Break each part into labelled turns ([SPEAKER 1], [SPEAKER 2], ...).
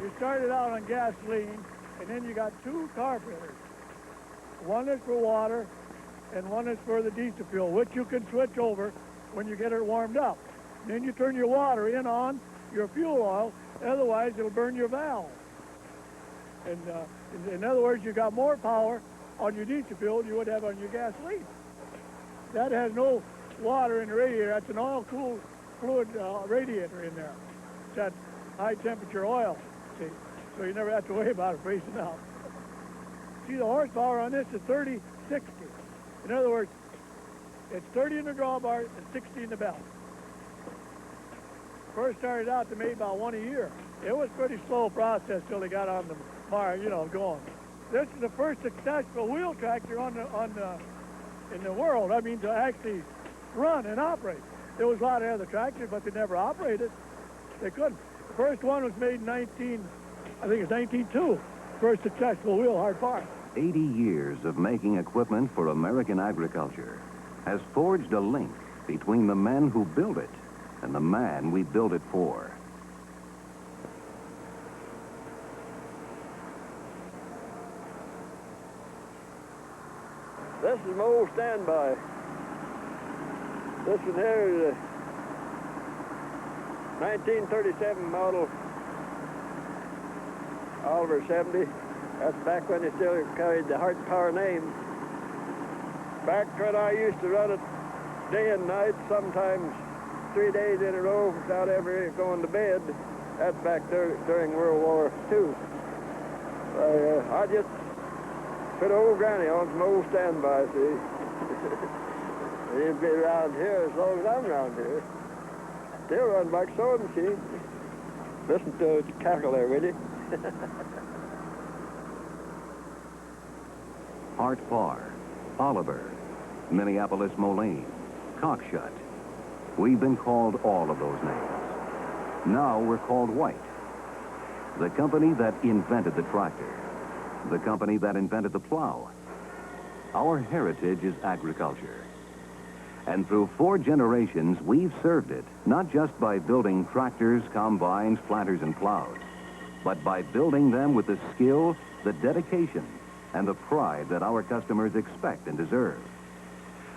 [SPEAKER 1] You started out on gasoline, and then you got two carburetors. One is for water, and one is for the diesel fuel, which you can switch over when you get it warmed up. Then you turn your water in on your fuel oil, otherwise it'll burn your valve. And in other words, you got more power on your diesel fuel than you would have on your gasoline. That has no water in the radiator. That's an oil-cooled fluid radiator in there. It's that high-temperature oil, see? So you never have to worry about it freezing out. See, the horsepower on this is 30-60. In other words, it's 30 in the drawbar and 60 in the belt. First started out to me about 1 a year. It was a pretty slow process till they got on the bar, you know, going. This is the first successful wheel tractor in the world. I mean, to actually run and operate. There was a lot of other tractors, but they never operated. They couldn't. The first one was made in I think it's 1902. First successful wheel hard bar.
[SPEAKER 2] 80 years of making equipment for American agriculture has forged a link between the men who built it and the man we built it for.
[SPEAKER 3] This is my old standby. This one here is a 1937 model Oliver 70. That's back when they still carried the hard power name. Back when I used to run it day and night, sometimes 3 days in a row without ever going to bed. That's back there during World War II. I just put old Granny on some old standby, see. He'll be around here as long as I'm around here. Still run back sewing machine. Listen to it cackle there, will you?
[SPEAKER 2] Hart Parr, Oliver, Minneapolis Moline, Cockshut. We've been called all of those names. Now we're called White. The company that invented the tractor. The company that invented the plow. Our heritage is agriculture. And through 4 generations, we've served it, not just by building tractors, combines, planters, and plows, but by building them with the skill, the dedication, and the pride that our customers expect and deserve.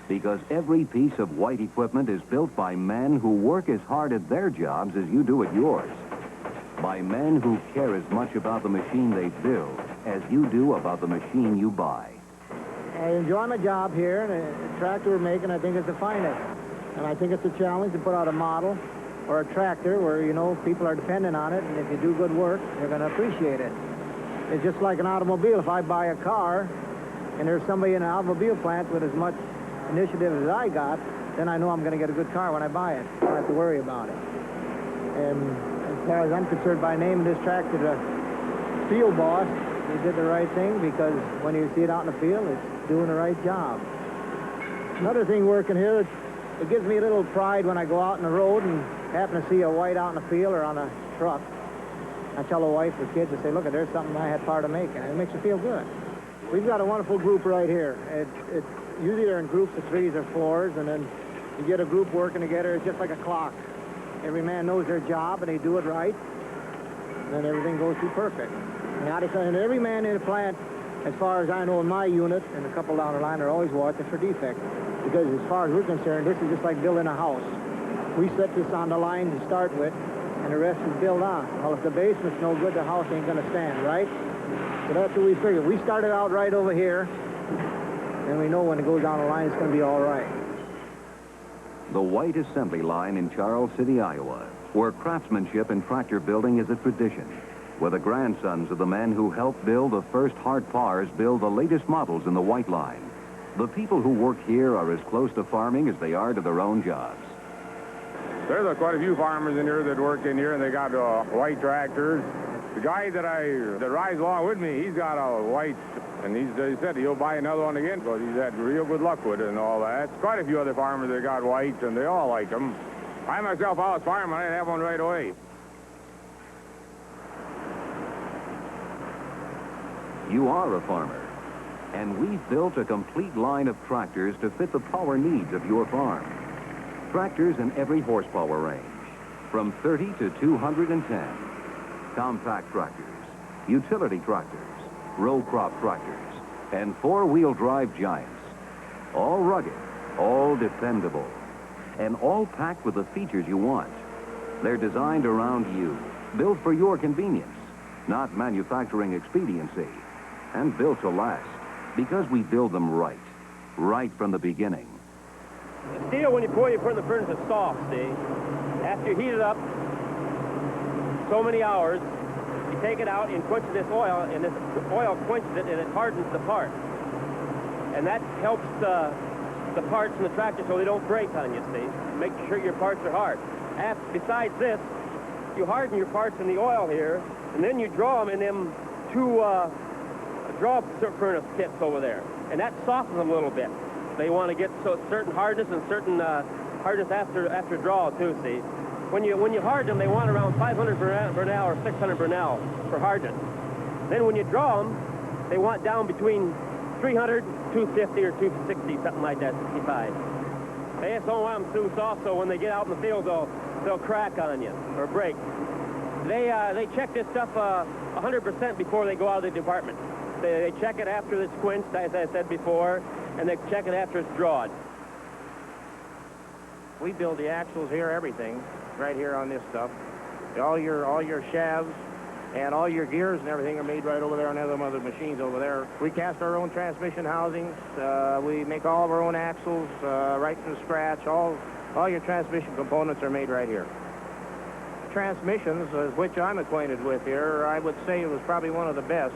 [SPEAKER 2] Because every piece of White equipment is built by men who work as hard at their jobs as you do at yours. By men who care as much about the machine they build as you do about the machine you buy.
[SPEAKER 4] I enjoy my job here, and the tractor we're making, I think, is the finest. And I think it's a challenge to put out a model or a tractor where, you know, people are dependent on it, and if you do good work, they're going to appreciate it. It's just like an automobile. If I buy a car, and there's somebody in an automobile plant with as much initiative as I got, then I know I'm going to get a good car when I buy it. I don't have to worry about it. And as far as I'm concerned, by naming this tractor the Field Boss, you did the right thing, because when you see it out in the field, it's doing the right job. Another thing working here, it gives me a little pride when I go out on the road and happen to see a White out in the field or on a truck. I tell the wife or kids, I say, look, there's something I had part of making. It makes you feel good. We've got a wonderful group right here. It's usually they're in groups of 3s or 4s, and then you get a group working together. It's just like a clock. Every man knows their job, and they do it right, and then everything goes through perfect. And every man in the plant, as far as I know in my unit, and a couple down the line, are always watching for defects. Because as far as we're concerned, this is just like building a house. We set this on the line to start with, and the rest is built on. Well, if the basement's no good, the house ain't going to stand, right? So that's what we figured. We started out right over here, and we know when it goes down the line, it's going to be all right.
[SPEAKER 2] The White assembly line in Charles City, Iowa, where craftsmanship in tractor building is a tradition, where the grandsons of the men who helped build the first Hart Parrs build the latest models in the White line. The people who work here are as close to farming as they are to their own jobs.
[SPEAKER 5] There's quite a few farmers in here that work in here, and they got White tractors. The guy that rides along with me, he's got a White, and he said he'll buy another one again because he's had real good luck with it and all that. Quite a few other farmers that got Whites, and they all like them. I myself, I was farming, I didn't have one right away.
[SPEAKER 2] You are a farmer, and we've built a complete line of tractors to fit the power needs of your farm. Tractors in every horsepower range, from 30 to 210. compact tractors, utility tractors, row crop tractors, and four-wheel drive giants. All rugged, all dependable, and all packed with the features you want. They're designed around you, built for your convenience, not manufacturing expediency, and built to last, because we build them right from the beginning.
[SPEAKER 6] The steel, before you put it in the furnace, is soft, see? After you heat it up so many hours, you take it out and quench this oil, and this oil quenches it, and it hardens the part. And that helps the parts in the tractor so they don't break on you, see? Make sure your parts are hard. Besides this, you harden your parts in the oil here, and then you draw them in them two draw furnace pits over there. And that softens them a little bit. They want to get certain hardness and certain hardness after draw, too, see? When you harden them, they want around 500 Bernal or 600 Bernal for hardness. Then when you draw them, they want down between 300, 250, or 260, something like that, 65. They just don't want them too soft, so when they get out in the field, they'll crack on you or break. They check this stuff 100% before they go out of the department. They check it after it's quenched, as I said before, and they check it after it's drawed.
[SPEAKER 7] We build the axles here, everything, right here on this stuff. All your shafts and all your gears and everything are made right over there on them other machines over there. We cast our own transmission housings. We make all of our own axles right from scratch. All your transmission components are made right here. Transmissions, which I'm acquainted with here, I would say it was probably one of the best.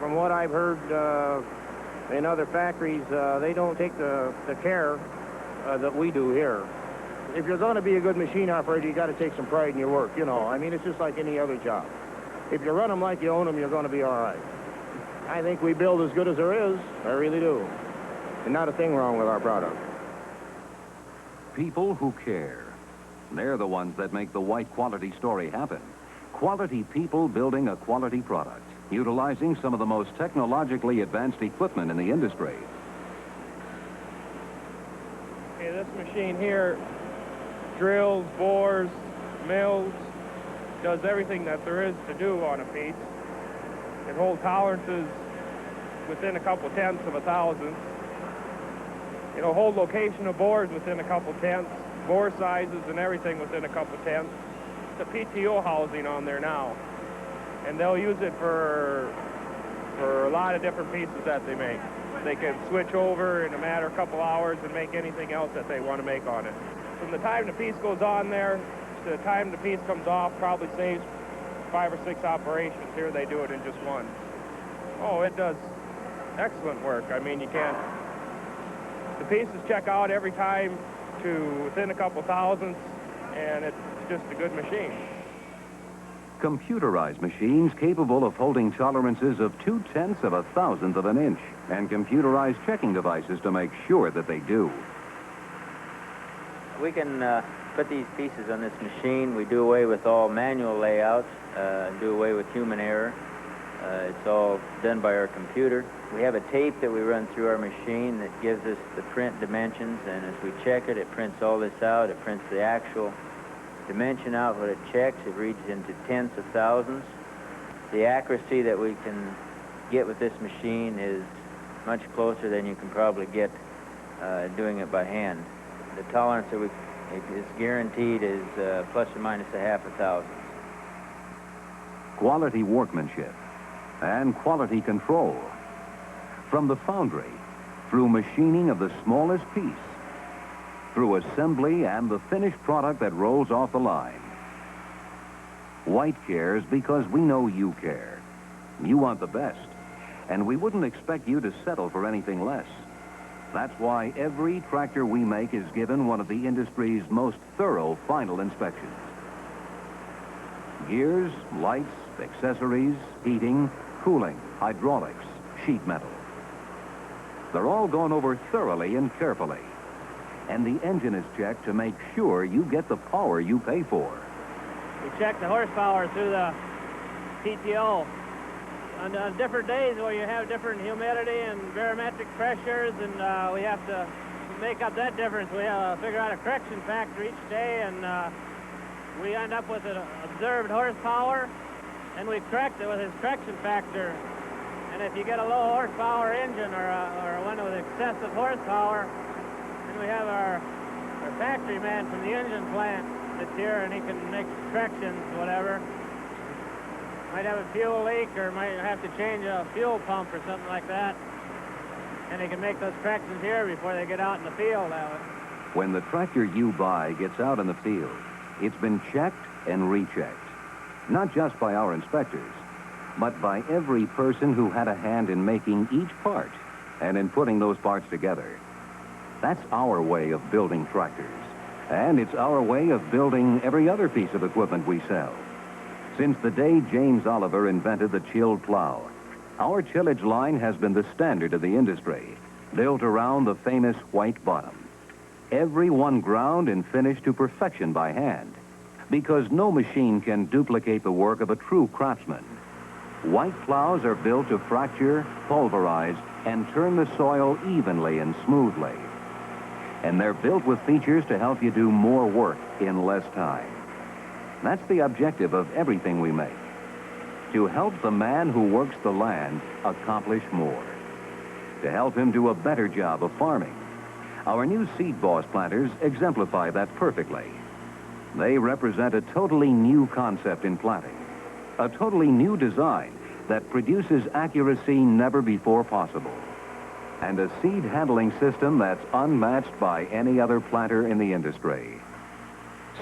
[SPEAKER 7] From what I've heard in other factories, they don't take the care that we do here. If you're going to be a good machine operator, you got to take some pride in your work, you know. I mean, it's just like any other job. If you run them like you own them, you're going to be all right. I think we build as good as there is. I really do. And not a thing wrong with our product.
[SPEAKER 2] People who care. They're the ones that make the White quality story happen. Quality people building a quality product, utilizing some of the most technologically advanced equipment in the industry.
[SPEAKER 8] Okay, this machine here drills, bores, mills, does everything that there is to do on a piece. It holds tolerances within a couple tenths of a thousandth. It'll hold location of bores within a couple tenths, bore sizes and everything within a couple tenths. It's a PTO housing on there now, and they'll use it for a lot of different pieces that they make. They can switch over in a matter of a couple hours and make anything else that they want to make on it. From the time the piece goes on there to the time the piece comes off probably saves 5 or 6 operations. Here they do it in just one. Oh, it does excellent work. I mean, you can't... The pieces check out every time to within a couple thousandths, and it's just a good machine.
[SPEAKER 2] Computerized machines capable of holding tolerances of 0.2 of a thousandth of an inch, and computerized checking devices to make sure that they do.
[SPEAKER 9] We can put these pieces on this machine. We do away with all manual layouts, do away with human error. It's all done by our computer. We have a tape that we run through our machine that gives us the print dimensions, and as we check it, it prints all this out. It prints the actual dimension out. What it checks, it reads into tenths of thousandths. The accuracy that we can get with this machine is much closer than you can probably get doing it by hand. The tolerance that is guaranteed is plus or minus a half a thousandth.
[SPEAKER 2] Quality workmanship and quality control. From the foundry, through machining of the smallest piece, through assembly and the finished product that rolls off the line. White cares because we know you care. You want the best, and we wouldn't expect you to settle for anything less. That's why every tractor we make is given one of the industry's most thorough final inspections. Gears, lights, accessories, heating, cooling, hydraulics, sheet metal. They're all gone over thoroughly and carefully. And the engine is checked to make sure you get the power you pay for.
[SPEAKER 6] We check the horsepower through the PTO. On different days where you have different humidity and barometric pressures, and we have to make up that difference. We have to figure out a correction factor each day, and we end up with an observed horsepower,
[SPEAKER 10] and we correct it with his correction factor. And if you get a low horsepower engine or one with excessive horsepower, then we have our factory man from the engine plant that's here, and he can make corrections, whatever. Might have a fuel leak or might have to change a fuel pump or something like that. And they can make those corrections here before they get out in the field.
[SPEAKER 2] When the tractor you buy gets out in the field, it's been checked and rechecked. Not just by our inspectors, but by every person who had a hand in making each part and in putting those parts together. That's our way of building tractors. And it's our way of building every other piece of equipment we sell. Since the day James Oliver invented the chilled plow, our tillage line has been the standard of the industry, built around the famous white bottom. Every one ground and finished to perfection by hand, because no machine can duplicate the work of a true craftsman. White plows are built to fracture, pulverize, and turn the soil evenly and smoothly. And they're built with features to help you do more work in less time. That's the objective of everything we make. To help the man who works the land accomplish more. To help him do a better job of farming. Our new Seed Boss planters exemplify that perfectly. They represent a totally new concept in planting. A totally new design that produces accuracy never before possible. And a seed handling system that's unmatched by any other planter in the industry.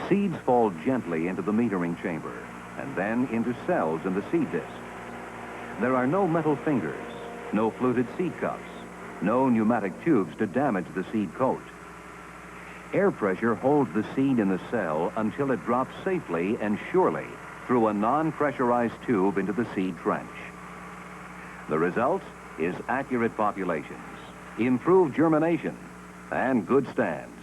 [SPEAKER 2] Seeds fall gently into the metering chamber and then into cells in the seed disc. There are no metal fingers, no fluted seed cups, no pneumatic tubes to damage the seed coat. Air pressure holds the seed in the cell until it drops safely and surely through a non-pressurized tube into the seed trench. The result is accurate populations, improved germination, and good stands.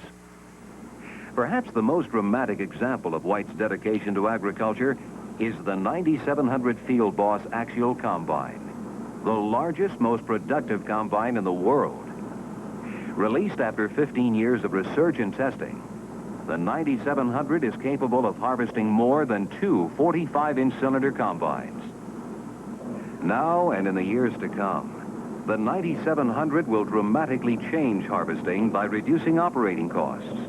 [SPEAKER 2] Perhaps the most dramatic example of White's dedication to agriculture is the 9700 Field Boss Axial Combine, the largest, most productive combine in the world. Released after 15 years of research and testing, the 9700 is capable of harvesting more than two 45-inch cylinder combines. Now and in the years to come, the 9700 will dramatically change harvesting by reducing operating costs,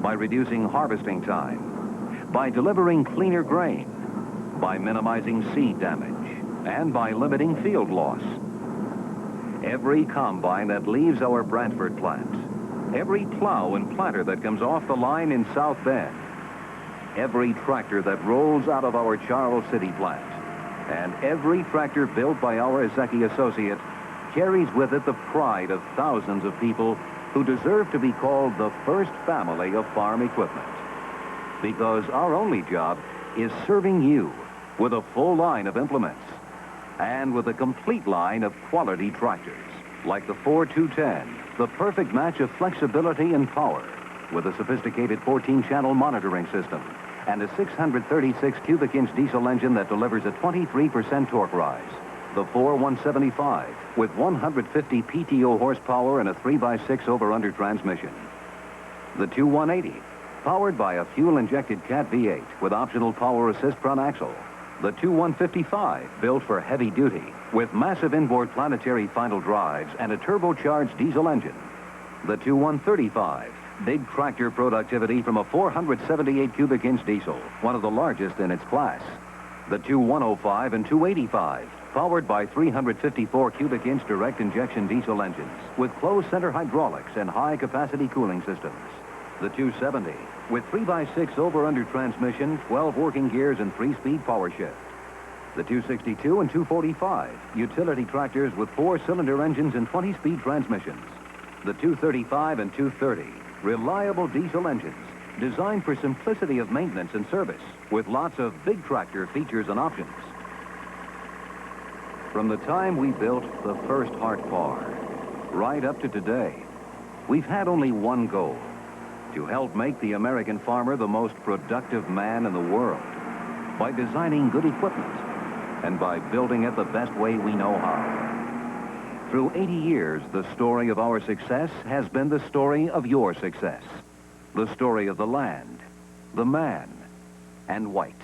[SPEAKER 2] by reducing harvesting time, by delivering cleaner grain, by minimizing seed damage, and by limiting field loss. Every combine that leaves our Brantford plant, every plow and planter that comes off the line in South Bend, every tractor that rolls out of our Charles City plant, and every tractor built by our Ezeki associate carries with it the pride of thousands of people who deserve to be called the first family of farm equipment. Because our only job is serving you with a full line of implements and with a complete line of quality tractors, like the 4210, the perfect match of flexibility and power, with a sophisticated 14-channel monitoring system and a 636 cubic inch diesel engine that delivers a 23% torque rise. The 4175 with 150 PTO horsepower and a 3x6 over-under transmission. The 2180, powered by a fuel-injected Cat V8 with optional power assist front axle. The 2155, built for heavy duty, with massive inboard planetary final drives and a turbocharged diesel engine. The 2135, big tractor productivity from a 478 cubic inch diesel, one of the largest in its class. The 2105 and 285, powered by 354 cubic inch direct injection diesel engines with closed center hydraulics and high capacity cooling systems. The 270 with 3x6 over-under transmission, 12 working gears, and 3-speed power shift. The 262 and 245, utility tractors with 4-cylinder engines and 20-speed transmissions. The 235 and 230, reliable diesel engines designed for simplicity of maintenance and service with lots of big tractor features and options. From the time we built the first Hart bar right up to today, we've had only one goal: to help make the American farmer the most productive man in the world by designing good equipment and by building it the best way we know how. Through 80 years, the story of our success has been the story of your success. The story of the land, the man, and White.